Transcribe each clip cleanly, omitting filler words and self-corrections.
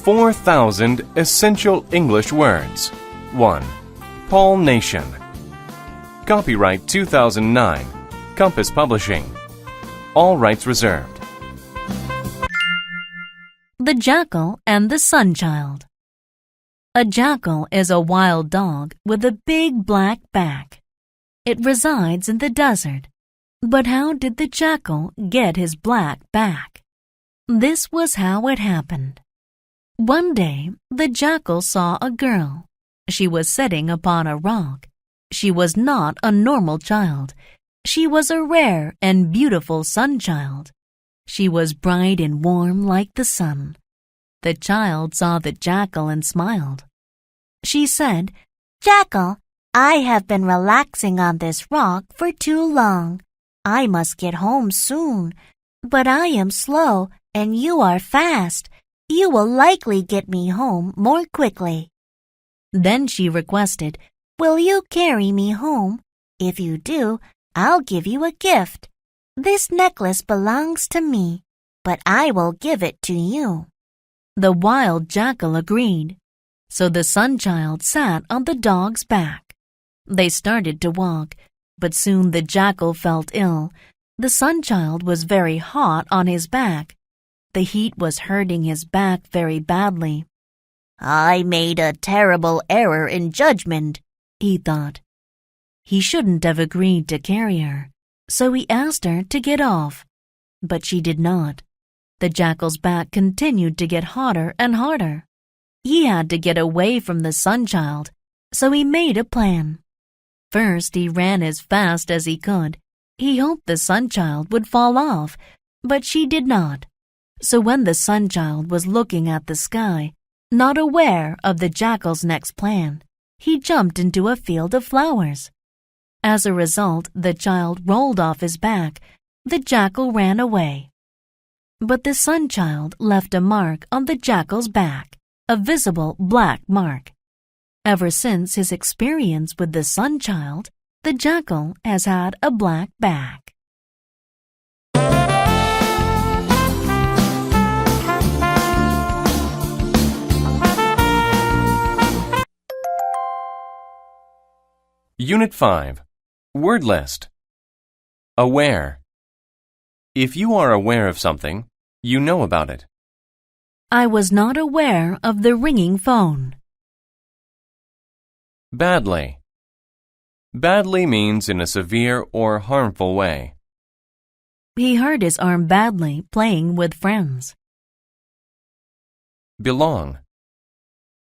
4,000 Essential English Words. 1. Paul Nation. Copyright 2009. Compass Publishing. All rights reserved. The Jackal and the Sunchild. A jackal is a wild dog with a big black back. It resides in the desert. But how did the jackal get his black back? This was how it happened. One day, the jackal saw a girl. She was sitting upon a rock. She was not a normal child. She was a rare and beautiful sunchild. She was bright and warm like the sun. The child saw the jackal and smiled. She said, "Jackal, I have been relaxing on this rock for too long. I must get home soon. But I am slow and you are fast. You will likely get me home more quickly." Then she requested, "Will you carry me home? If you do, I'll give you a gift. This necklace belongs to me, but I will give it to you." The wild jackal agreed. So the sunchild sat on the dog's back. They started to walk, but soon the jackal felt ill. The sunchild was very hot on his back. The heat was hurting his back very badly. "I made a terrible error in judgment," he thought. He shouldn't have agreed to carry her, so he asked her to get off. But she did not. The jackal's back continued to get hotter and harder. He had to get away from the sunchild, so he made a plan. First, he ran as fast as he could. He hoped the sunchild would fall off, but she did not. So when the sunchild was looking at the sky, not aware of the jackal's next plan, he jumped into a field of flowers. As a result, the child rolled off his back. The jackal ran away. But the sunchild left a mark on the jackal's back, a visible black mark. Ever since his experience with the sunchild, the jackal has had a black back. Unit 5. Word list. Aware. If you are aware of something, you know about it. I was not aware of the ringing phone. Badly. Badly means in a severe or harmful way. He hurt his arm badly playing with friends. Belong.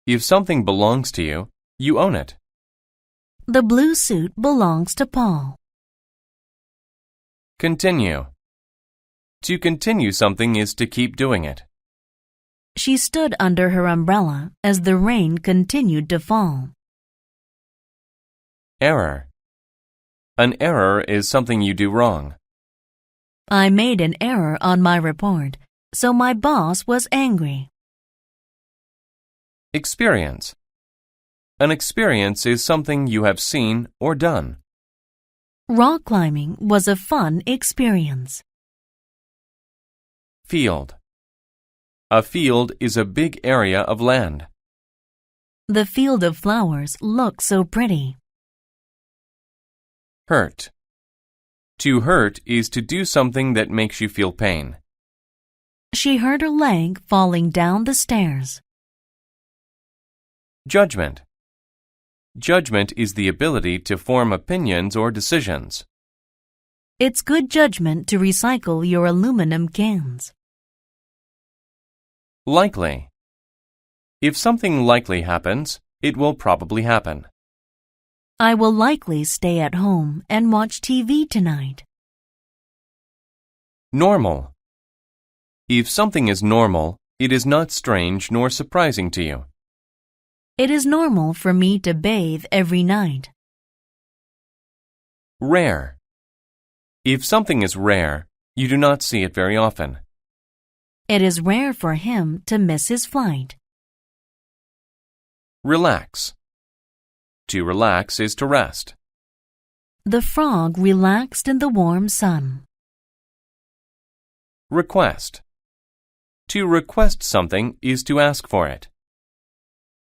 If something belongs to you, you own it. The blue suit belongs to Paul. Continue. To continue something is to keep doing it. She stood under her umbrella as the rain continued to fall. Error. An error is something you do wrong. I made an error on my report, so my boss was angry. Experience. An experience is something you have seen or done. Rock climbing was a fun experience. Field. A field is a big area of land. The field of flowers looks so pretty. Hurt. To hurt is to do something that makes you feel pain. She hurt her leg falling down the stairs. Judgment. Judgment is the ability to form opinions or decisions. It's good judgment to recycle your aluminum cans. Likely. If something likely happens, it will probably happen. I will likely stay at home and watch TV tonight. Normal. If something is normal, it is not strange nor surprising to you. It is normal for me to bathe every night. Rare. If something is rare, you do not see it very often. It is rare for him to miss his flight. Relax. To relax is to rest. The frog relaxed in the warm sun. Request. To request something is to ask for it.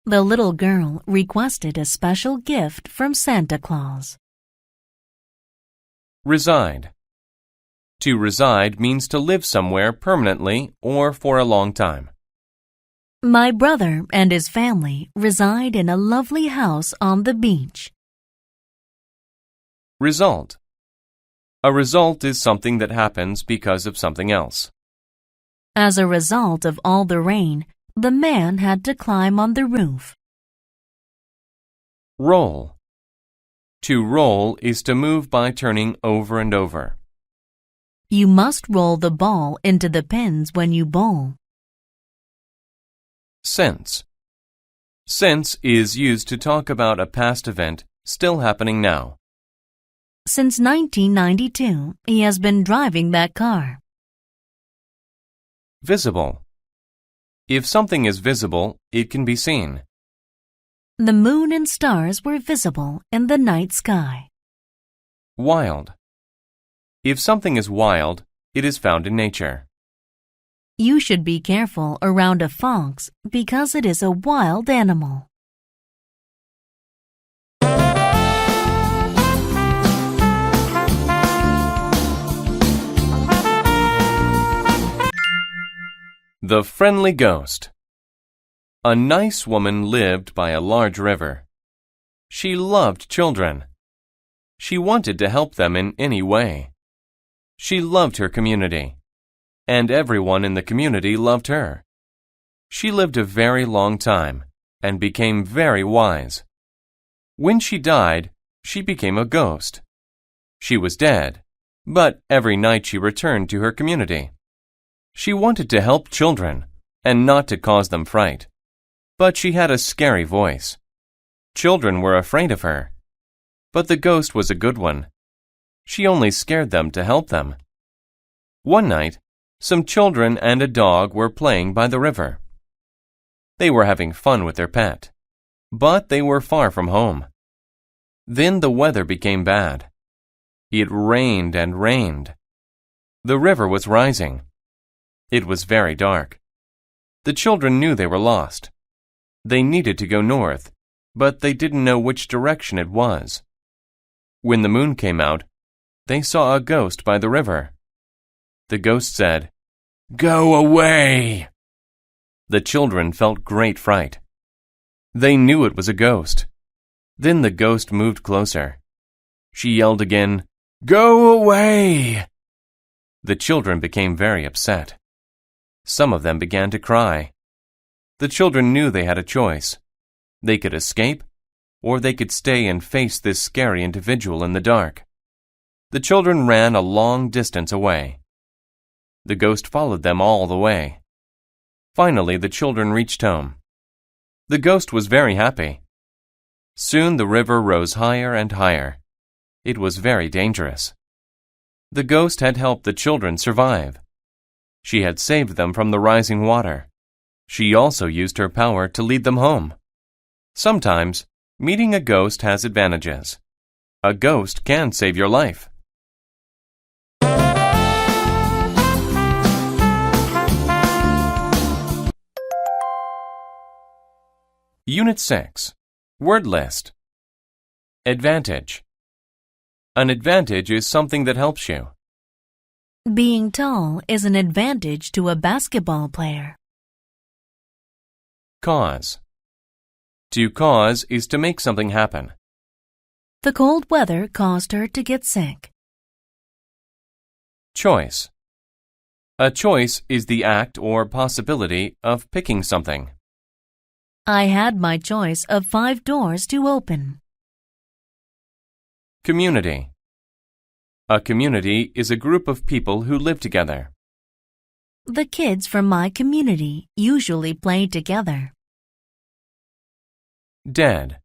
The little girl requested a special gift from Santa Claus. Reside. To reside means to live somewhere permanently or for a long time. My brother and his family reside in a lovely house on the beach. Result. A result is something that happens because of something else. As a result of all the rain, the man had to climb on the roof. Roll. To roll is to move by turning over and over. You must roll the ball into the pins when you bowl. Since. Since is used to talk about a past event still happening now. Since 1992, he has been driving that car. Visible. If something is visible, it can be seen. The moon and stars were visible in the night sky. Wild. If something is wild, it is found in nature. You should be careful around a fox because it is a wild animal. The Friendly Ghost. A nice woman lived by a large river. She loved children. She wanted to help them in any way. She loved her community, and everyone in the community loved her. She lived a very long time and became very wise. When she died, she became a ghost. She was dead, but every night she returned to her community. She wanted to help children and not to cause them fright, but she had a scary voice. Children were afraid of her, but the ghost was a good one. She only scared them to help them. One night, some children and a dog were playing by the river. They were having fun with their pet, but they were far from home. Then the weather became bad. It rained and rained. The river was rising. It was very dark. The children knew they were lost. They needed to go north, but they didn't know which direction it was. When the moon came out, they saw a ghost by the river. The ghost said, "Go away!" The children felt great fright. They knew it was a ghost. Then the ghost moved closer. She yelled again, "Go away!" The children became very upset. Some of them began to cry. The children knew they had a choice. They could escape, or they could stay and face this scary individual in the dark. The children ran a long distance away. The ghost followed them all the way. Finally, the children reached home. The ghost was very happy. Soon the river rose higher and higher. It was very dangerous. The ghost had helped the children survive. She had saved them from the rising water. She also used her power to lead them home. Sometimes, meeting a ghost has advantages. A ghost can save your life. Unit 6. Word List. Advantage. An advantage is something that helps you. Being tall is an advantage to a basketball player. Cause. To cause is to make something happen. The cold weather caused her to get sick. Choice. A choice is the act or possibility of picking something. I had my choice of 5 doors to open. Community. A community is a group of people who live together. The kids from my community usually play together. Dead.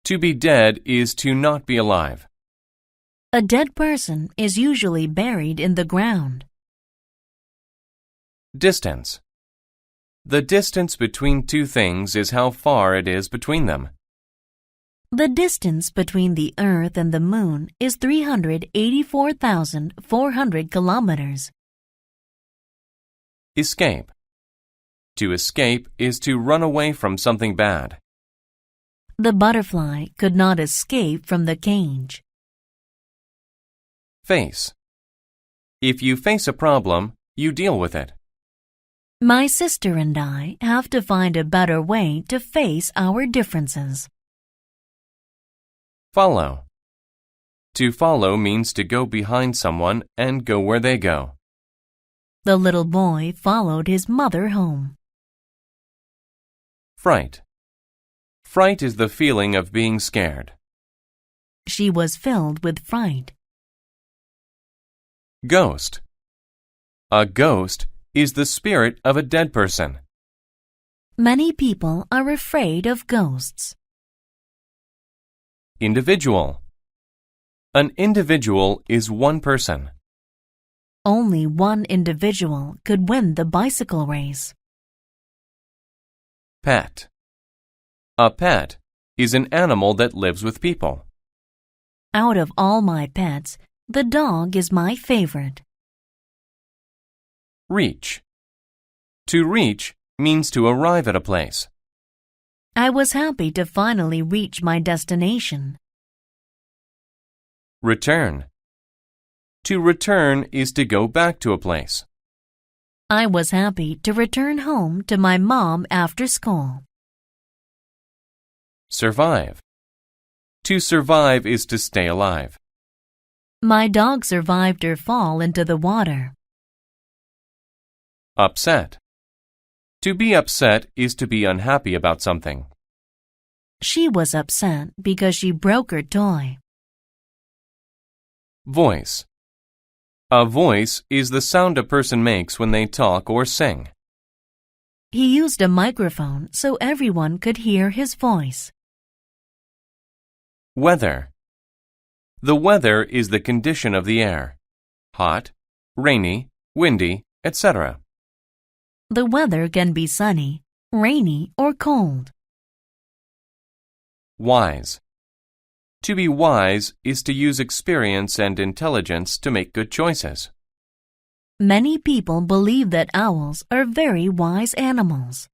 To be dead is to not be alive. A dead person is usually buried in the ground. Distance. The distance between two things is how far it is between them. The distance between the Earth and the Moon is 384,400 kilometers. Escape. To escape is to run away from something bad. The butterfly could not escape from the cage. Face. If you face a problem, you deal with it. My sister and I have to find a better way to face our differences. Follow. To follow means to go behind someone and go where they go. The little boy followed his mother home. Fright. Fright is the feeling of being scared. She was filled with fright. Ghost. A ghost is the spirit of a dead person. Many people are afraid of ghosts. Individual. An individual is one person. Only one individual could win the bicycle race. Pet. A pet is an animal that lives with people. Out of all my pets, the dog is my favorite. Reach. To reach means to arrive at a place. I was happy to finally reach my destination. Return. To return is to go back to a place. I was happy to return home to my mom after school. Survive. To survive is to stay alive. My dog survived her fall into the water. Upset. To be upset is to be unhappy about something. She was upset because she broke her toy. Voice. A voice is the sound a person makes when they talk or sing. He used a microphone so everyone could hear his voice. Weather. The weather is the condition of the air. Hot, rainy, windy, etc. The weather can be sunny, rainy, or cold. Wise. To be wise is to use experience and intelligence to make good choices. Many people believe that owls are very wise animals.